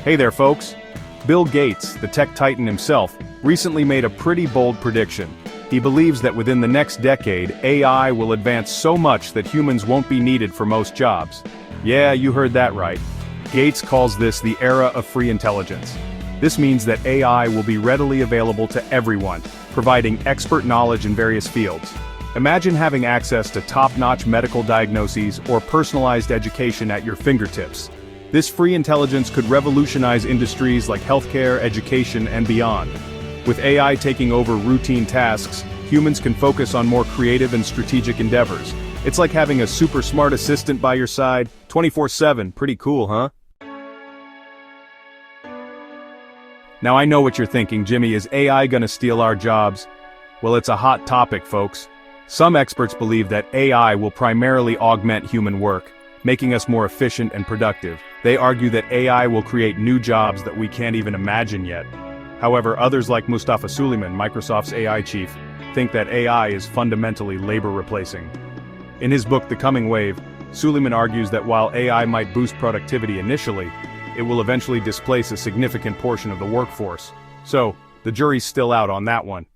Hey there, folks. Bill Gates, the tech titan himself, recently made a pretty bold prediction. He believes that within the next decade, AI will advance so much that humans won't be needed for most jobs. Yeah, you heard that right. Gates calls this the era of free intelligence. This means that AI will be readily available to everyone, providing expert knowledge in various fields. Imagine having access to top-notch medical diagnoses or personalized education at your fingertips. This free intelligence could revolutionize industries like healthcare, education, and beyond. With AI taking over routine tasks, humans can focus on more creative and strategic endeavors. It's like having a super smart assistant by your side, 24/7. Pretty cool, huh? Now I know what you're thinking, Jimmy, is AI gonna steal our jobs? Well, it's a hot topic, folks. Some experts believe that AI will primarily augment human work, making us more efficient and productive. They argue that AI will create new jobs that we can't even imagine yet. However, others like Mustafa Suleyman, Microsoft's AI chief, think that AI is fundamentally labor replacing. In his book, The Coming Wave, Suleyman argues that while AI might boost productivity initially, it will eventually displace a significant portion of the workforce. So, the jury's still out on that one.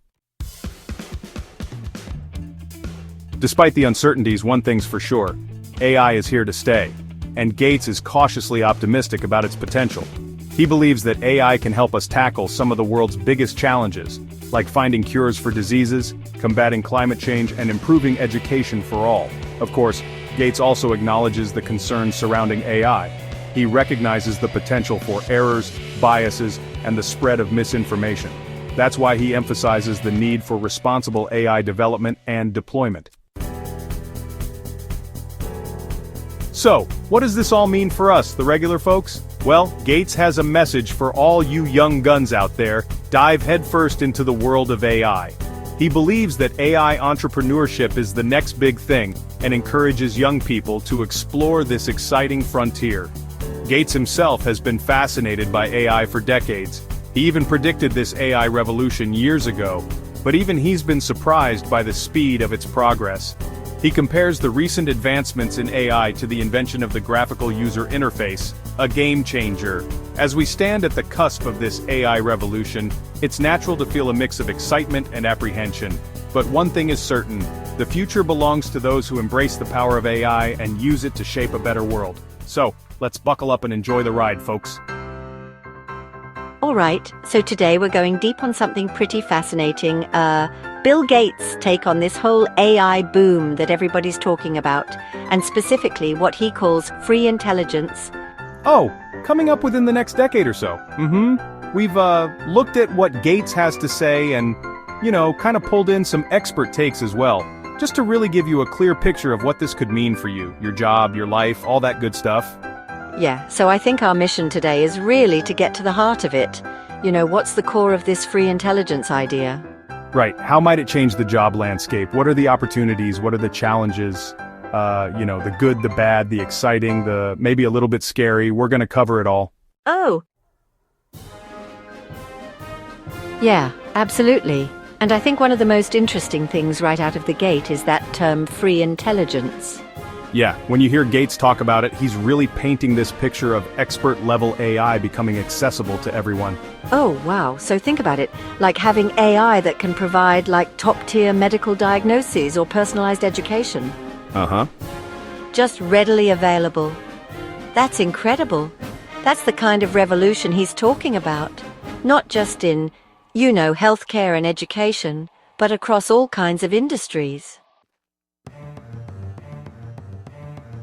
Despite the uncertainties, one thing's for sure: AI is here to stay, and Gates is cautiously optimistic about its potential. He believes that AI can help us tackle some of the world's biggest challenges, like finding cures for diseases, combating climate change, and improving education for all. Of course, Gates also acknowledges the concerns surrounding AI. He recognizes the potential for errors, biases, and the spread of misinformation. That's why he emphasizes the need for responsible AI development and deployment. So, what does this all mean for us, the regular folks? Well, Gates has a message for all you young guns out there: dive headfirst into the world of AI. He believes that AI entrepreneurship is the next big thing, and encourages young people to explore this exciting frontier. Gates himself has been fascinated by AI for decades. He even predicted this AI revolution years ago, but even he's been surprised by the speed of its progress. He compares the recent advancements in AI to the invention of the graphical user interface, a game changer. As we stand at the cusp of this AI revolution, it's natural to feel a mix of excitement and apprehension. But one thing is certain: the future belongs to those who embrace the power of AI and use it to shape a better world. So, let's buckle up and enjoy the ride, folks. Alright, so today we're going deep on something pretty fascinating, Bill Gates' take on this whole AI boom that everybody's talking about, and specifically what he calls free intelligence. Oh, coming up within the next decade or so. We've looked at what Gates has to say and, kind of pulled in some expert takes as well, just to really give you a clear picture of what this could mean for you, your job, your life, all that good stuff. Yeah, so I think our mission today is really to get to the heart of it. What's the core of this free intelligence idea? Right, how might it change the job landscape? What are the opportunities? What are the challenges? The good, the bad, the exciting, the maybe a little bit scary. We're gonna cover it all. Oh. Yeah, absolutely. And I think one of the most interesting things right out of the gate is that term free intelligence. Yeah, when you hear Gates talk about it, he's really painting this picture of expert-level AI becoming accessible to everyone. Oh, wow. So think about it, like having AI that can provide top-tier medical diagnoses or personalized education. Uh-huh. Just readily available. That's incredible. That's the kind of revolution he's talking about. Not just in, healthcare and education, but across all kinds of industries.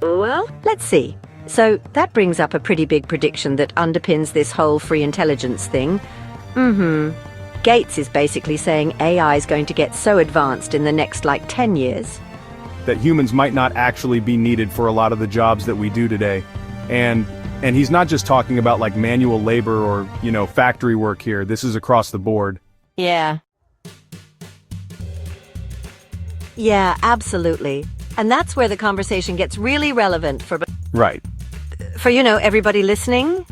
Well, let's see. So that brings up a pretty big prediction that underpins this whole free intelligence thing. Gates is basically saying AI is going to get so advanced in the next 10 years. That humans might not actually be needed for a lot of the jobs that we do today. And he's not just talking about manual labor or, factory work here. This is across the board. Yeah. Yeah, absolutely. And that's where the conversation gets really relevant for... Right. For, everybody listening?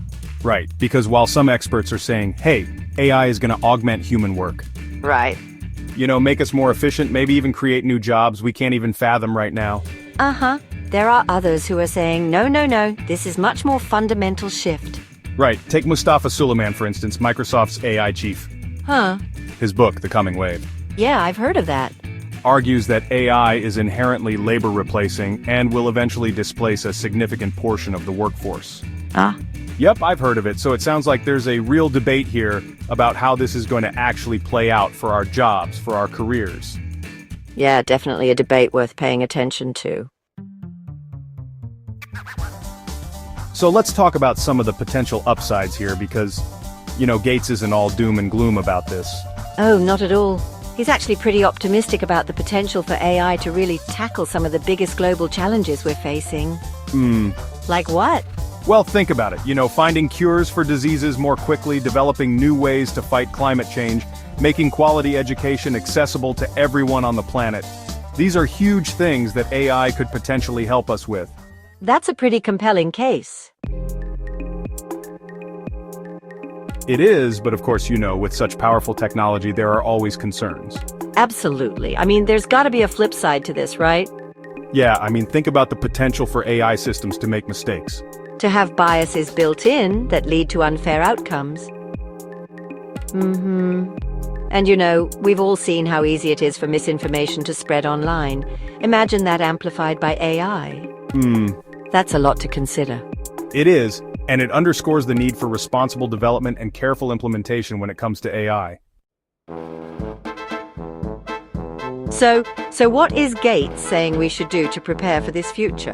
Right, because while some experts are saying, hey, AI is going to augment human work. Right. Make us more efficient, maybe even create new jobs we can't even fathom right now. There are others who are saying, no, this is much more fundamental shift. Right, take Mustafa Suleiman for instance, Microsoft's AI chief. Huh. His book, The Coming Wave, Yeah, I've heard of that. argues that AI is inherently labor replacing and will eventually displace a significant portion of the workforce. Ah. Yep, I've heard of it, so it sounds like there's a real debate here about how this is going to actually play out for our jobs, for our careers. Yeah, definitely a debate worth paying attention to. So let's talk about some of the potential upsides here because, Gates isn't all doom and gloom about this. Oh, not at all. He's actually pretty optimistic about the potential for AI to really tackle some of the biggest global challenges we're facing. Like what? Well, think about it. Finding cures for diseases more quickly, developing new ways to fight climate change, making quality education accessible to everyone on the planet. These are huge things that AI could potentially help us with. That's a pretty compelling case. It is, but of course, with such powerful technology, there are always concerns. Absolutely. I mean, there's got to be a flip side to this, right? Yeah, think about the potential for AI systems to make mistakes. To have biases built in that lead to unfair outcomes. And we've all seen how easy it is for misinformation to spread online. Imagine that amplified by AI. That's a lot to consider. It is, and it underscores the need for responsible development and careful implementation when it comes to AI. So what is Gates saying we should do to prepare for this future?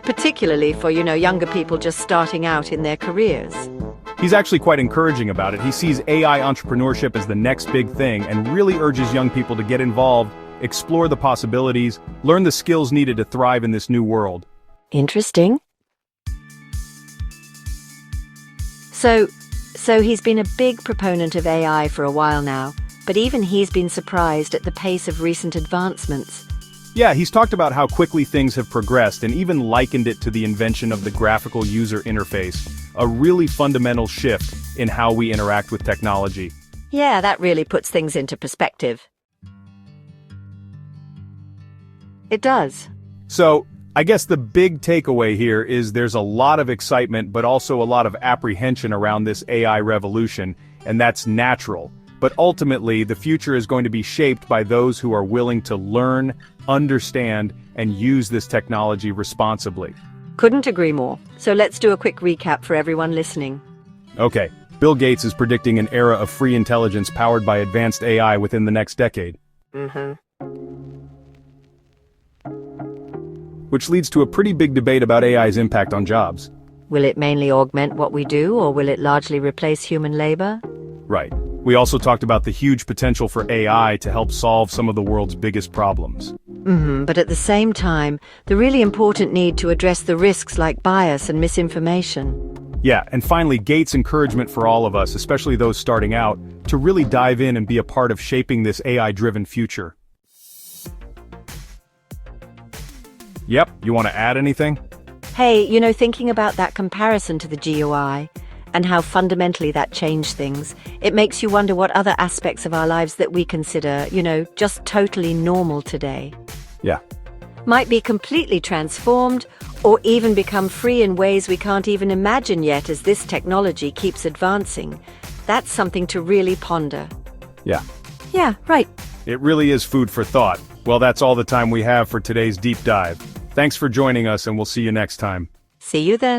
Particularly for, younger people just starting out in their careers. He's actually quite encouraging about it. He sees AI entrepreneurship as the next big thing and really urges young people to get involved, explore the possibilities, learn the skills needed to thrive in this new world. Interesting. So he's been a big proponent of AI for a while now, but even he's been surprised at the pace of recent advancements. Yeah, he's talked about how quickly things have progressed and even likened it to the invention of the graphical user interface, a really fundamental shift in how we interact with technology. Yeah, that really puts things into perspective. It does. So, I guess the big takeaway here is there's a lot of excitement but also a lot of apprehension around this AI revolution, and that's natural. But ultimately, the future is going to be shaped by those who are willing to learn, understand, and use this technology responsibly. Couldn't agree more. So let's do a quick recap for everyone listening. Okay, Bill Gates is predicting an era of free intelligence powered by advanced AI within the next decade. Which leads to a pretty big debate about AI's impact on jobs. Will it mainly augment what we do, or will it largely replace human labor? Right. We also talked about the huge potential for AI to help solve some of the world's biggest problems. But at the same time, the really important need to address the risks like bias and misinformation. Yeah, and finally, Gates' encouragement for all of us, especially those starting out, to really dive in and be a part of shaping this AI-driven future. Yep, you want to add anything? Hey, thinking about that comparison to the GUI and how fundamentally that changed things, it makes you wonder what other aspects of our lives that we consider, just totally normal today. Yeah. Might be completely transformed or even become free in ways we can't even imagine yet as this technology keeps advancing. That's something to really ponder. Yeah. Yeah, right. It really is food for thought. Well, that's all the time we have for today's deep dive. Thanks for joining us, and we'll see you next time. See you then.